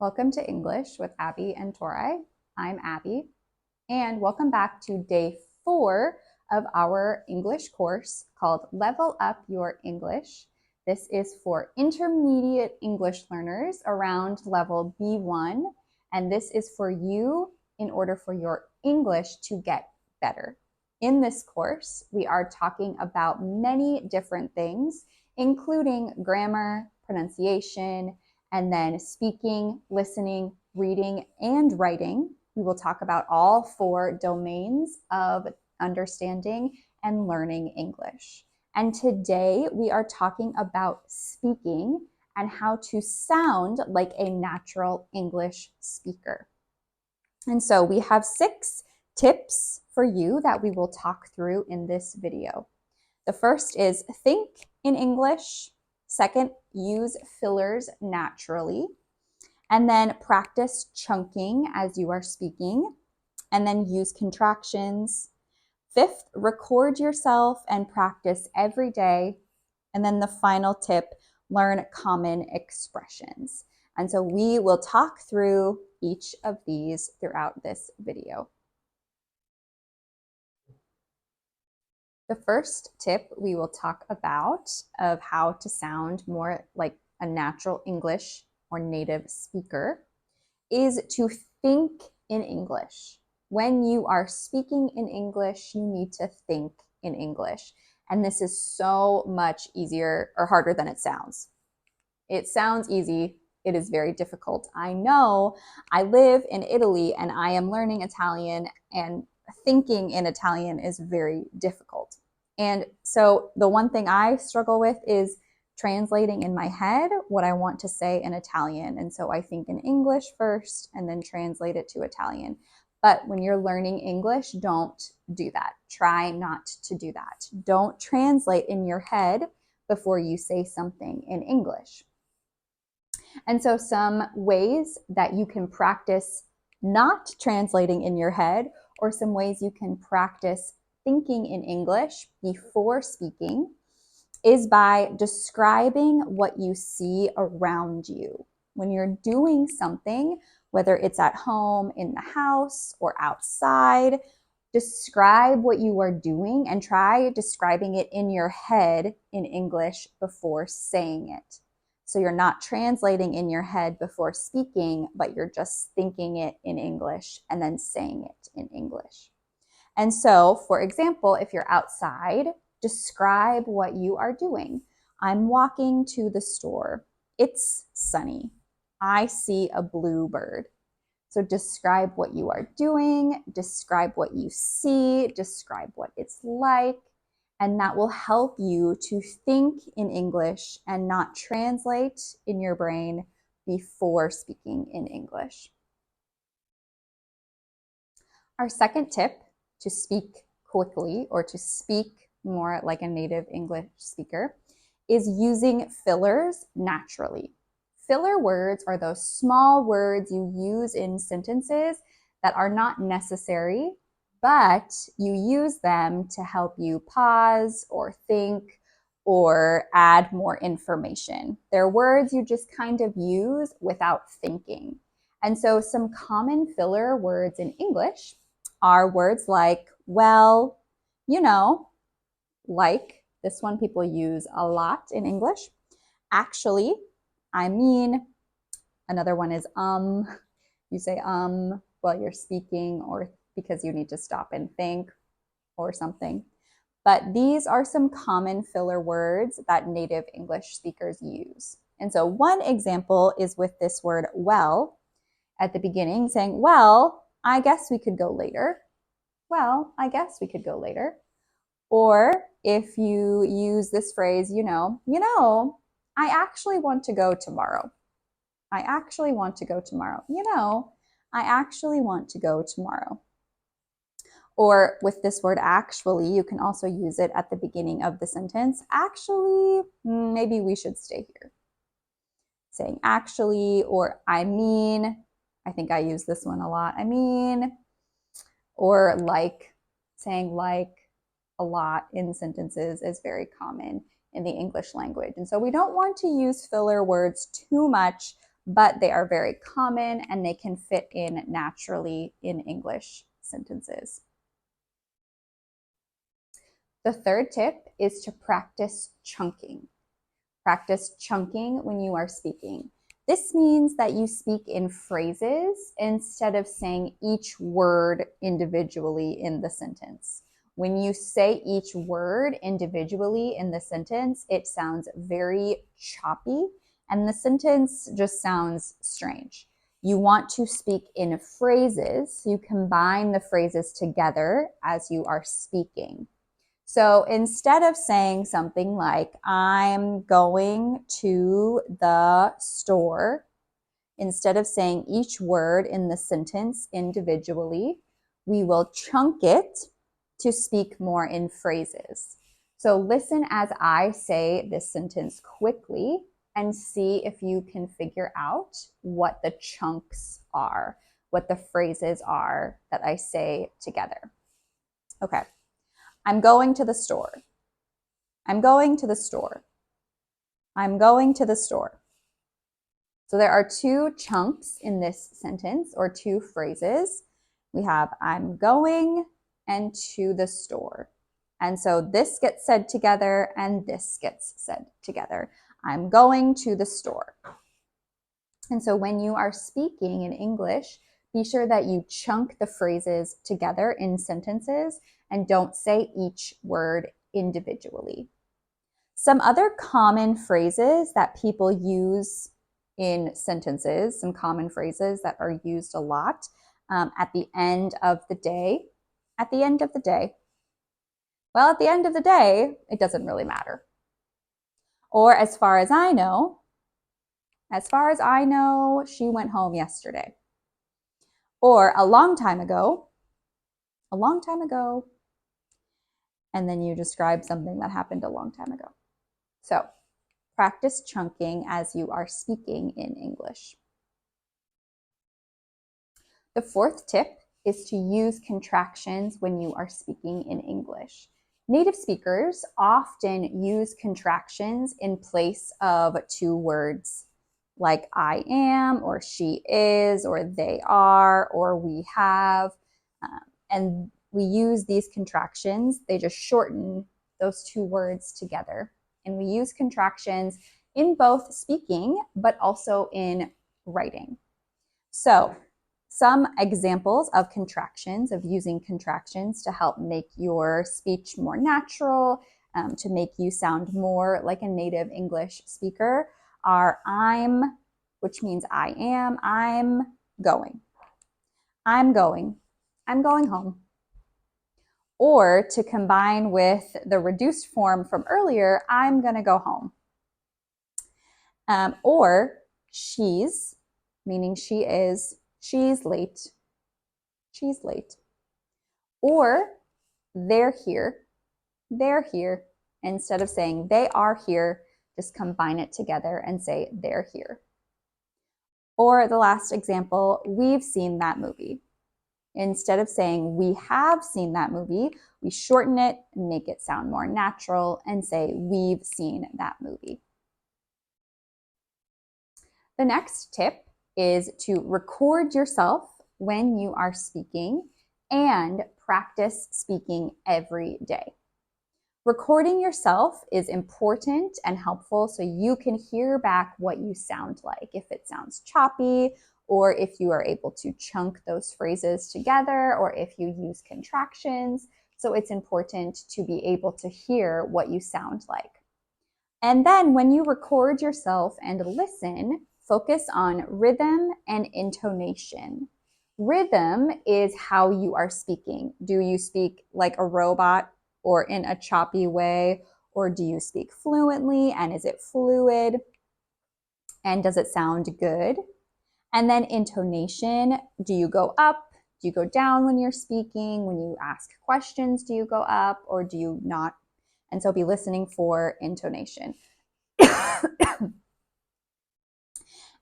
Welcome to English with Abby and Tori. I'm Abby, and welcome back to day 4 of our English course called Level Up Your English. This is for intermediate English learners around level B1, and this is for you in order for your English to get better. In this course, we are talking about many different things, including grammar, pronunciation, and then speaking, listening, reading, and writing. We will talk about all 4 domains of understanding and learning English. And today we are talking about speaking and how to sound like a natural English speaker. And so we have 6 tips for you that we will talk through in this video. The first is think in English. Second, use fillers naturally. And then practice chunking as you are speaking. And then use contractions. Fifth, record yourself and practice every day. And then the final tip, learn common expressions. And so we will talk through each of these throughout this video. The first tip we will talk about of how to sound more like a natural English or native speaker is to think in English. When you are speaking in English, you need to think in English. And this is so much easier or harder than it sounds. It sounds easy. It is very difficult. I know. I live in Italy and I am learning Italian, and thinking in Italian is very difficult. And so the one thing I struggle with is translating in my head what I want to say in Italian. And so I think in English first and then translate it to Italian. But when you're learning English, don't do that. Try not to do that. Don't translate in your head before you say something in English. And so some ways that you can practice not translating in your head, or some ways you can practice thinking in English before speaking, is by describing what you see around you. When you're doing something, whether it's at home, in the house, or outside, describe what you are doing and try describing it in your head in English before saying it. So you're not translating in your head before speaking, but you're just thinking it in English and then saying it in English. And so, for example, if you're outside, describe what you are doing. I'm walking to the store. It's sunny. I see a blue bird. So describe what you are doing, describe what you see, describe what it's like, and that will help you to think in English and not translate in your brain before speaking in English. Our second tip to speak quickly or to speak more like a native English speaker is using fillers naturally. Filler words are those small words you use in sentences that are not necessary, but you use them to help you pause or think or add more information. They're words you just kind of use without thinking. And so some common filler words in English are words like, well, you know, like, this one people use a lot in English. Actually, I mean, another one is You say while you're speaking or because you need to stop and think or something. But these are some common filler words that native English speakers use. And so one example is with this word well at the beginning, saying, well, I guess we could go later. Well, I guess we could go later. Or if you use this phrase, you know, I actually want to go tomorrow. I actually want to go tomorrow. You know, I actually want to go tomorrow. Or with this word actually, you can also use it at the beginning of the sentence. Actually, maybe we should stay here. Saying actually, or I mean, I think I use this one a lot. I mean, or like, saying like a lot in sentences is very common in the English language. And so we don't want to use filler words too much but they are very common and they can fit in naturally in English sentences. The third tip is to practice chunking. Practice chunking when you are speaking. This means that you speak in phrases instead of saying each word individually in the sentence. When you say each word individually in the sentence, it sounds very choppy and the sentence just sounds strange. You want to speak in phrases. You combine the phrases together as you are speaking. So instead of saying something like, I'm going to the store, instead of saying each word in the sentence individually, we will chunk it to speak more in phrases. So listen as I say this sentence quickly and see if you can figure out what the chunks are, what the phrases are that I say together. Okay. I'm going to the store. I'm going to the store. I'm going to the store. So there are two chunks in this sentence or two phrases. We have I'm going and to the store. And so this gets said together and this gets said together. I'm going to the store. And so when you are speaking in English, be sure that you chunk the phrases together in sentences and don't say each word individually. Some other common phrases that people use in sentences, some common phrases that are used a lot at the end of the day. At the end of the day. Well, at the end of the day, it doesn't really matter. Or as far as I know, she went home yesterday. Or a long time ago, and then you describe something that happened a long time ago. So practice chunking as you are speaking in English. The fourth tip is to use contractions when you are speaking in English. Native speakers often use contractions in place of two words like I am, or she is, or they are, or we have. And we use these contractions. They just shorten those two words together. And we use contractions in both speaking, but also in writing. So some examples of contractions, of using contractions to help make your speech more natural, to make you sound more like a native English speaker, are I'm, which means I am, I'm going. I'm going. I'm going home. Or to combine with the reduced form from earlier, I'm going to go home. Or she's, meaning she is, she's late. She's late. Or they're here. They're here. Instead of saying they are here, just combine it together and say they're here. Or the last example, we've seen that movie. Instead of saying we have seen that movie, we shorten it and make it sound more natural and say we've seen that movie. The next tip is to record yourself when you are speaking and practice speaking every day. Recording yourself is important and helpful so you can hear back what you sound like, if it sounds choppy, or if you are able to chunk those phrases together, or if you use contractions. So it's important to be able to hear what you sound like. And then when you record yourself and listen, focus on rhythm and intonation. Rhythm is how you are speaking. Do you speak like a robot or in a choppy way? Or do you speak fluently and is it fluid? And does it sound good? And then intonation, do you go up? Do you go down when you're speaking? When you ask questions, do you go up or do you not? And so be listening for intonation.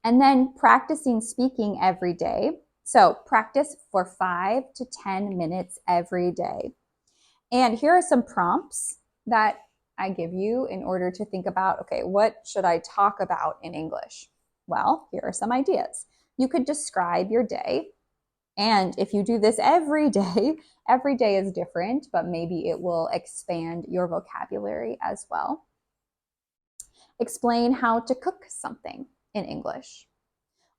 And then practicing speaking every day. So practice for 5 to 10 minutes every day. And here are some prompts that I give you in order to think about, okay, what should I talk about in English? Well, here are some ideas. You could describe your day. And if you do this every day is different, but maybe it will expand your vocabulary as well. Explain how to cook something in English,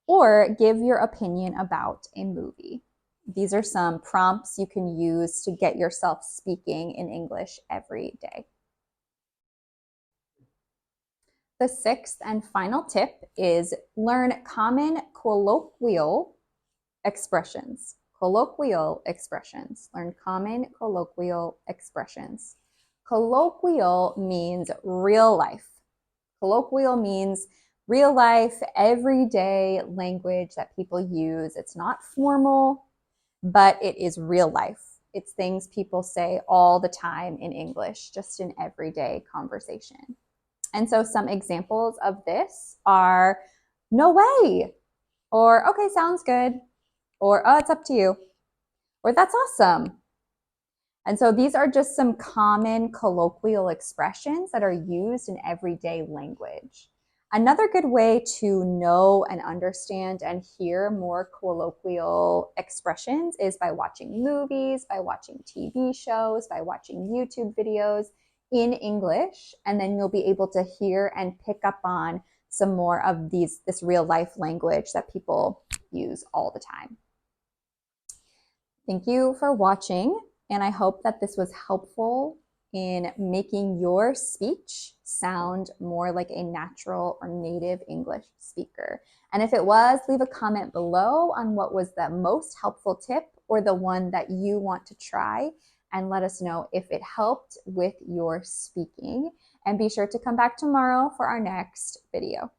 or give your opinion about a movie. These are some prompts you can use to get yourself speaking in English every day. The sixth and final tip is learn common colloquial expressions. Colloquial expressions. Learn common colloquial expressions. Colloquial means real life. Colloquial means real life, everyday language that people use. It's not formal, but it is real life. It's things people say all the time in English, just in everyday conversation. And so some examples of this are no way, or okay, sounds good, or oh, it's up to you, or that's awesome. And so these are just some common colloquial expressions that are used in everyday language. Another good way to know and understand and hear more colloquial expressions is by watching movies, by watching TV shows, by watching YouTube videos in English, and then you'll be able to hear and pick up on some more of this real life language that people use all the time. Thank you for watching, and I hope that this was helpful in making your speech sound more like a natural or native English speaker. And if it was, leave a comment below on what was the most helpful tip or the one that you want to try, and let us know if it helped with your speaking. And be sure to come back tomorrow for our next video.